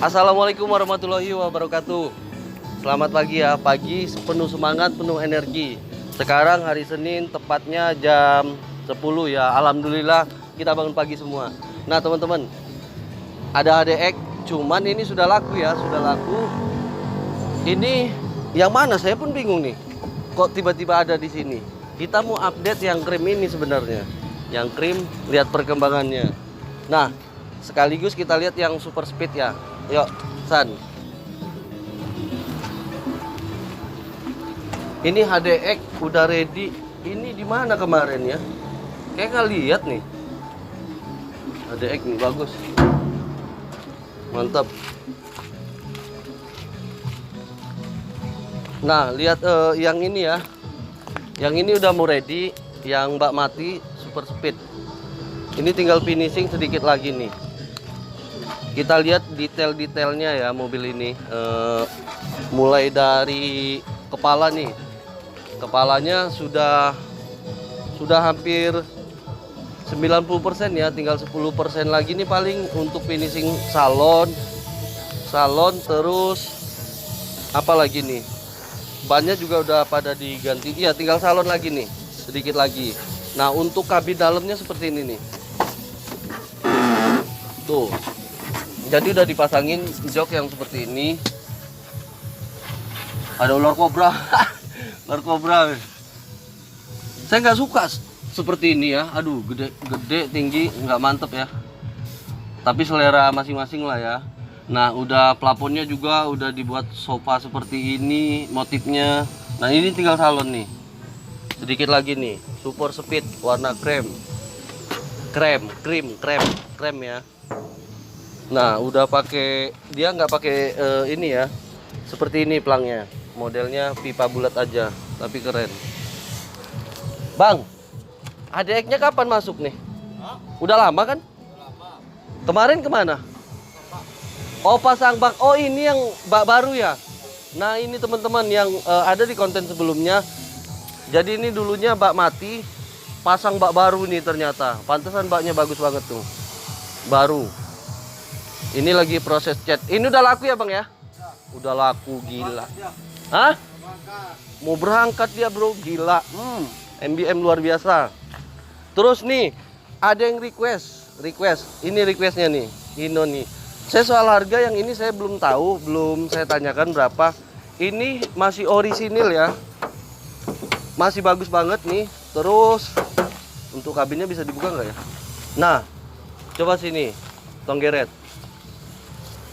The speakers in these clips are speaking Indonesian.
Assalamualaikum warahmatullahi wabarakatuh. Selamat pagi ya, pagi penuh semangat, penuh energi. Sekarang hari Senin, tepatnya jam 10 ya. Alhamdulillah kita bangun pagi semua. Nah teman-teman, ada HDX, cuman ini sudah laku ya, sudah laku. Ini yang mana? Saya pun bingung nih. Kok tiba-tiba ada di sini? Kita mau update yang krim ini sebenarnya. Yang krim, lihat perkembangannya. Nah, sekaligus kita lihat yang super speed ya. Yuk, San. Ini HDX udah ready. Ini di mana kemarin ya? Kayak nggak lihat nih. HDX nih bagus. Mantap. Nah, lihat yang ini ya. Yang ini udah mau ready, yang Mbak Mati super speed. Ini tinggal finishing sedikit lagi nih. Kita lihat detail-detailnya ya mobil ini. Mulai dari kepala nih. Kepalanya sudah hampir 90% ya, tinggal 10% lagi nih paling untuk finishing salon. Terus apa lagi nih? Bannya juga udah pada diganti. Iya, tinggal salon lagi nih, sedikit lagi. Nah, untuk kabin dalamnya seperti ini nih. Tuh. Jadi udah dipasangin jok yang seperti ini. Ada ular kobra. Ular kobra. Saya nggak suka seperti ini ya. Aduh, gede, tinggi, nggak mantep ya. Tapi selera masing-masing lah ya. Nah, udah plafonnya juga udah dibuat sofa seperti ini motifnya. Nah, ini tinggal salon nih. Sedikit lagi nih, super speed warna krem ya. Nah, udah pakai, dia nggak pakai ini ya, seperti ini pelangnya. Modelnya pipa bulat aja, tapi keren. Bang, HDX-nya kapan masuk nih? Udah lama kan? Kemarin kemana? Oh, pasang bak. Oh, ini yang bak baru ya. Nah, ini teman-teman yang ada di konten sebelumnya. Jadi ini dulunya bak mati, pasang bak baru nih ternyata. Pantesan baknya bagus banget tuh. Baru. Ini lagi proses cat. Ini udah laku ya, Bang ya? Udah laku, gila. Hah? Mau berangkat dia, Bro. Gila. MBM luar biasa. Terus nih, ada yang request. Ini requestnya nih. Hino nih. Saya soal harga yang ini saya belum tahu, belum saya tanyakan berapa. Ini masih orisinil ya. Masih bagus banget nih. Terus untuk kabinnya bisa dibuka nggak ya? Nah, coba sini. Tonggeret.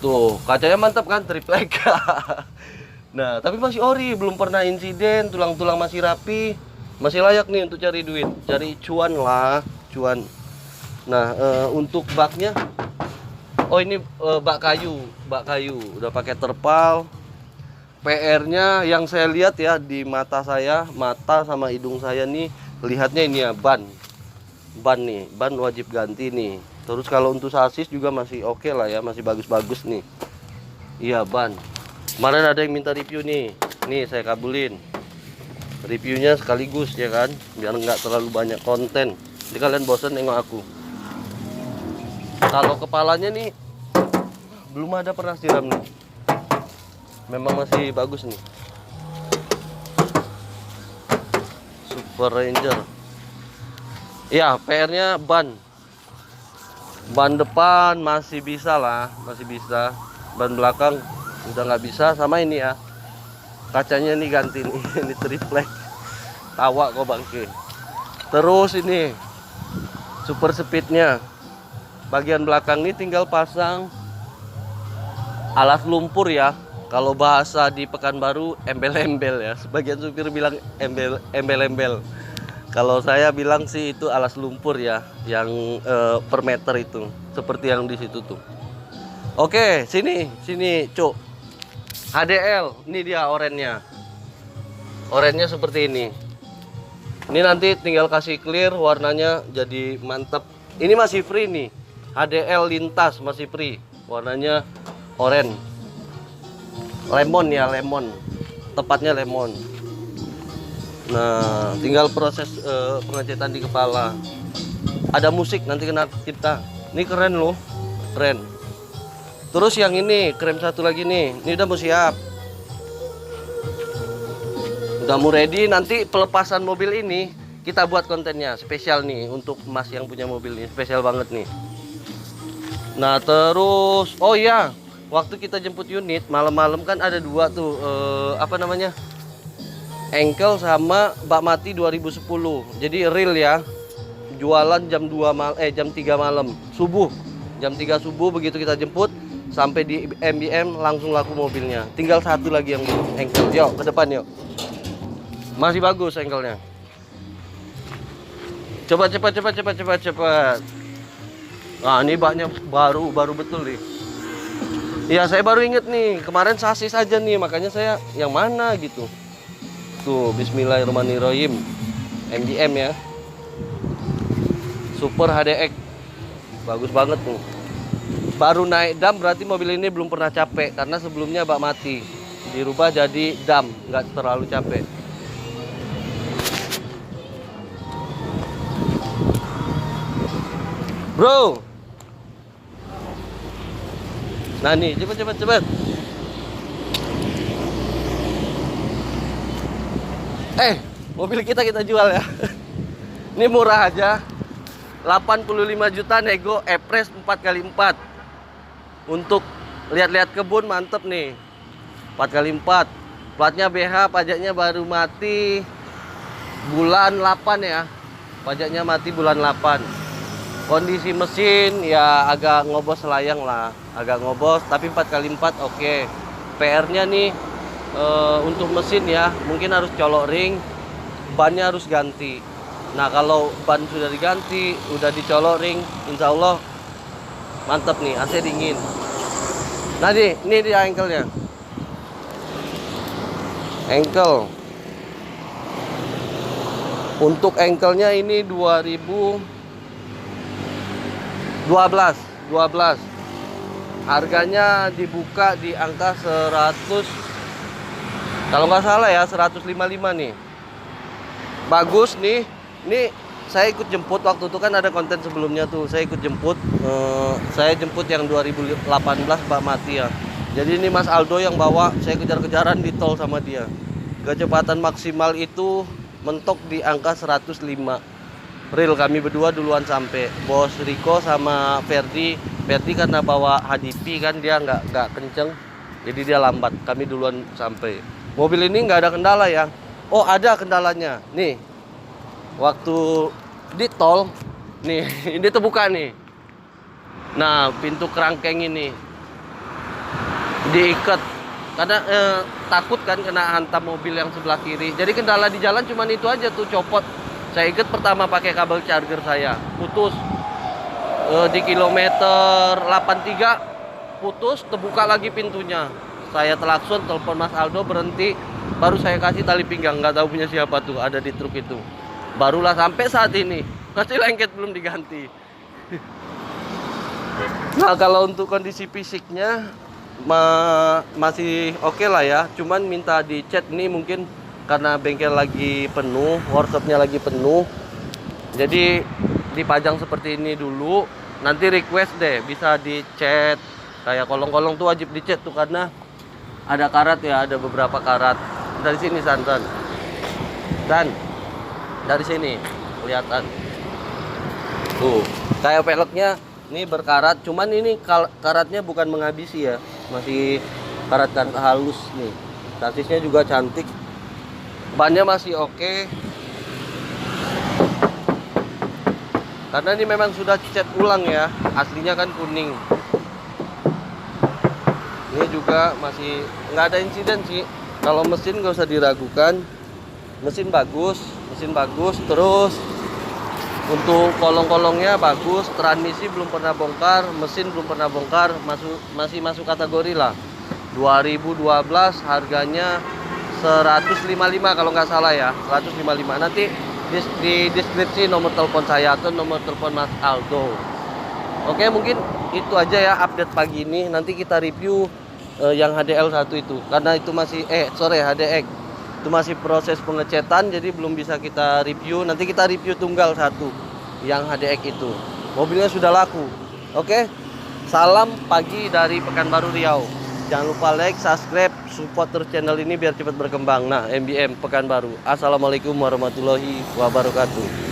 Tuh, kacanya mantap kan, triplek. Nah, tapi masih ori, belum pernah insiden, tulang-tulang masih rapi. Masih layak nih untuk cari duit, cari cuan lah, cuan. Nah, untuk baknya, oh ini bak kayu, udah pakai terpal. PR-nya yang saya lihat ya di mata saya, mata sama hidung saya nih, lihatnya ini ya ban nih, ban wajib ganti nih. Terus kalau untuk sasis juga masih oke lah ya, masih bagus-bagus nih. Iya, ban. Kemarin ada yang minta review nih. Nih saya kabulin. Reviewnya sekaligus ya kan, biar nggak terlalu banyak konten. Jadi kalian bosan nengok aku. Kalau kepalanya nih belum ada pernah siram nih. Memang masih bagus nih. Super Ranger. Iya, PR-nya ban. Ban depan masih bisa lah, masih bisa. Ban belakang udah nggak bisa. Sama ini ya, kacanya nih ganti nih. Ini triplek. Tawa kok bangke. Terus ini super speednya, bagian belakang nih tinggal pasang alas lumpur ya. Kalau bahasa di Pekanbaru, embel-embel ya. Sebagian supir bilang embel-embel. Kalau saya bilang sih itu alas lumpur ya, yang per meter itu, seperti yang di situ tuh. Oke, sini, Cuk. HDL, ini dia orennya. Orennya seperti ini. Ini nanti tinggal kasih clear, warnanya jadi mantep. Ini masih free nih. HDL lintas masih free. Warnanya oranye. Lemon ya, lemon. Tepatnya lemon. Nah, tinggal proses pengecetan di kepala. Ada musik nanti kena kita. Ini keren loh, keren. Terus yang ini krem satu lagi nih, ini udah mau siap, udah mau ready. Nanti pelepasan mobil ini kita buat kontennya spesial nih untuk Mas yang punya mobil ini, spesial banget nih. Nah terus, oh iya, waktu kita jemput unit malam-malam kan ada dua tuh, apa namanya, engkel sama bak mati 2010. Jadi real ya, jualan jam 3 malam subuh, jam 3 subuh begitu kita jemput sampai di MBM langsung laku mobilnya. Tinggal satu lagi yang engkel. Yuk ke depan yuk. Masih bagus engkelnya. Coba cepat. Nah ini baknya baru betul nih. Iya saya baru inget nih, kemarin sasis aja nih, makanya saya yang mana gitu. Tuh Bismillahirrahmanirrahim, MBM ya, Super HDX, bagus banget tuh. Baru naik dam berarti mobil ini belum pernah capek, karena sebelumnya bak mati dirubah jadi dam, nggak terlalu capek. Bro, nah nih cepet. Mobil kita jual ya. Ini murah aja, 85 juta nego Epres 4x4. Untuk lihat-lihat kebun mantep nih, 4x4. Platnya BH, pajaknya baru mati bulan 8 ya. Pajaknya mati bulan 8. Kondisi mesin ya agak ngobos layang lah, agak ngobos, tapi 4x4 oke. PR-nya nih untuk mesin ya, mungkin harus colok ring, bannya harus ganti. Nah kalau ban sudah diganti, udah dicolok ring, insya Allah mantap nih, AC dingin. Nah ini dia engkelnya, engkel. Untuk engkelnya ini 2012. Harganya dibuka di angka 100, kalau nggak salah ya 155 nih. Bagus nih. Ini saya ikut jemput, waktu itu kan ada konten sebelumnya tuh, saya ikut jemput. Saya jemput yang 2018 Pak Mati ya. Jadi ini Mas Aldo yang bawa, saya kejar-kejaran di tol sama dia. Kecepatan maksimal itu mentok di angka 105. Real, kami berdua duluan sampai. Bos Riko sama Ferdi karena bawa HDP kan, dia nggak kenceng, jadi dia lambat. Kami duluan sampai. Mobil ini nggak ada kendala ya. Oh ada kendalanya nih, waktu di tol nih, ini terbuka nih. Nah pintu kerangkeng ini diikat karena takut kan kena hantam mobil yang sebelah kiri. Jadi kendala di jalan cuman itu aja tuh, copot. Saya ikat pertama pakai kabel charger, saya putus di kilometer 83, putus, terbuka lagi pintunya. Saya telakson, telepon Mas Aldo, berhenti, baru saya kasih tali pinggang, nggak tahu punya siapa tuh, ada di truk itu. Barulah sampai saat ini masih lengket, belum diganti. Nah kalau untuk kondisi fisiknya masih oke lah ya, cuman minta dicat nih, mungkin karena bengkel lagi penuh, workshopnya lagi penuh, jadi dipajang seperti ini dulu. Nanti request deh bisa dicat, kayak kolong-kolong tuh wajib dicat tuh, karena ada karat ya, ada beberapa karat. Dari sini santan dan dari sini kelihatan tuh, kayak peleknya ini berkarat, cuman ini karatnya bukan menghabisi ya, masih karat halus nih. Sasisnya juga cantik, bannya masih oke. Karena ini memang sudah cat ulang ya, aslinya kan kuning. Ini juga masih nggak ada insiden sih. Kalau mesin nggak usah diragukan, mesin bagus. Terus untuk kolong-kolongnya bagus, transmisi belum pernah bongkar, mesin belum pernah bongkar, masih masuk kategori lah. 2012, harganya 155 kalau nggak salah ya, 155. Nanti di deskripsi nomor telepon saya atau nomor telepon Mas Aldo. Oke, mungkin itu aja ya update pagi ini. Nanti kita review yang HDL 1 itu, karena itu masih HDX itu masih proses pengecetan, jadi belum bisa kita review. Nanti kita review tunggal 1 yang HDX itu, mobilnya sudah laku. Oke, Salam pagi dari Pekanbaru Riau. Jangan lupa like, subscribe, support terus channel ini biar cepat berkembang. Nah, MBM Pekanbaru. Assalamualaikum warahmatullahi wabarakatuh.